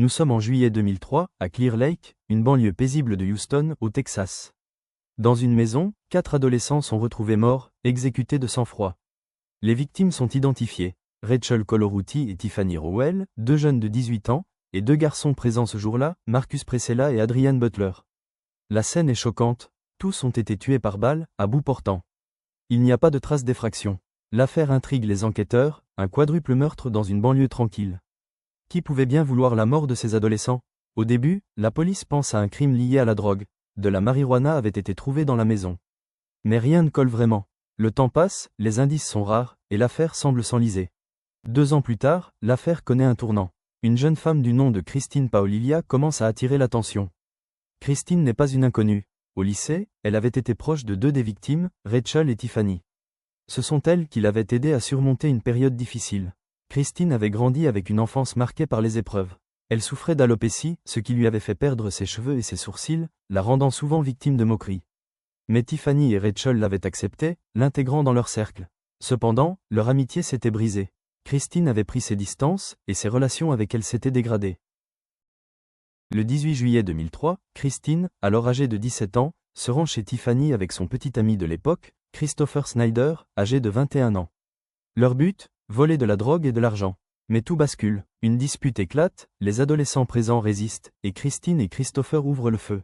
Nous sommes en juillet 2003, à Clear Lake, une banlieue paisible de Houston, au Texas. Dans une maison, 4 adolescents sont retrouvés morts, exécutés de sang-froid. Les victimes sont identifiées. Rachel Coloruti et Tiffany Rowell, 2 jeunes de 18 ans, et 2 garçons présents ce jour-là, Marcus Presella et Adrian Butler. La scène est choquante, tous ont été tués par balle, à bout portant. Il n'y a pas de traces d'effraction. L'affaire intrigue les enquêteurs, un quadruple meurtre dans une banlieue tranquille. Qui pouvait bien vouloir la mort de ces adolescents? Au début, la police pense à un crime lié à la drogue. De la marijuana avait été trouvée dans la maison. Mais rien ne colle vraiment. Le temps passe, les indices sont rares, et l'affaire semble s'enliser. 2 ans plus tard, l'affaire connaît un tournant. Une jeune femme du nom de Christine Paolilia commence à attirer l'attention. Christine n'est pas une inconnue. Au lycée, elle avait été proche de 2 des victimes, Rachel et Tiffany. Ce sont elles qui l'avaient aidée à surmonter une période difficile. Christine avait grandi avec une enfance marquée par les épreuves. Elle souffrait d'alopécie, ce qui lui avait fait perdre ses cheveux et ses sourcils, la rendant souvent victime de moqueries. Mais Tiffany et Rachel l'avaient acceptée, l'intégrant dans leur cercle. Cependant, leur amitié s'était brisée. Christine avait pris ses distances, et ses relations avec elle s'étaient dégradées. Le 18 juillet 2003, Christine, alors âgée de 17 ans, se rend chez Tiffany avec son petit ami de l'époque, Christopher Snyder, âgé de 21 ans. Leur but, voler de la drogue et de l'argent. Mais tout bascule, une dispute éclate, les adolescents présents résistent, et Christine et Christopher ouvrent le feu.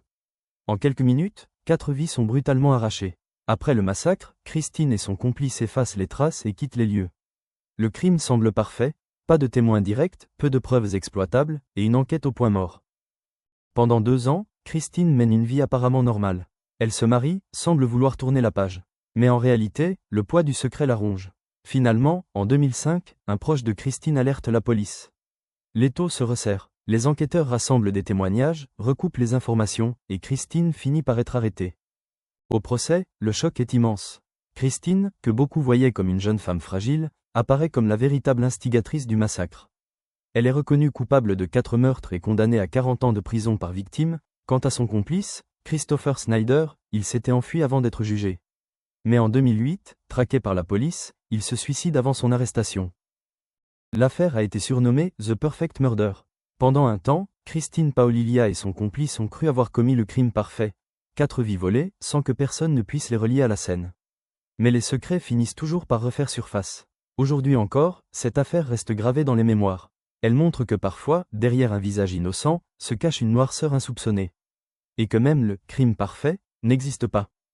En quelques minutes, 4 vies sont brutalement arrachées. Après le massacre, Christine et son complice effacent les traces et quittent les lieux. Le crime semble parfait, pas de témoins directs, peu de preuves exploitables, et une enquête au point mort. Pendant 2 ans, Christine mène une vie apparemment normale. Elle se marie, semble vouloir tourner la page. Mais en réalité, le poids du secret la ronge. Finalement, en 2005, un proche de Christine alerte la police. L'étau se resserre. Les enquêteurs rassemblent des témoignages, recoupent les informations, et Christine finit par être arrêtée. Au procès, le choc est immense. Christine, que beaucoup voyaient comme une jeune femme fragile, apparaît comme la véritable instigatrice du massacre. Elle est reconnue coupable de 4 meurtres et condamnée à 40 ans de prison par victime. Quant à son complice, Christopher Snyder, il s'était enfui avant d'être jugé. Mais en 2008, traqué par la police, il se suicide avant son arrestation. L'affaire a été surnommée « The Perfect Murder ». Pendant un temps, Christine Paolilia et son complice ont cru avoir commis le crime parfait. 4 vies volées, sans que personne ne puisse les relier à la scène. Mais les secrets finissent toujours par refaire surface. Aujourd'hui encore, cette affaire reste gravée dans les mémoires. Elle montre que parfois, derrière un visage innocent, se cache une noirceur insoupçonnée. Et que même le « crime parfait » n'existe pas.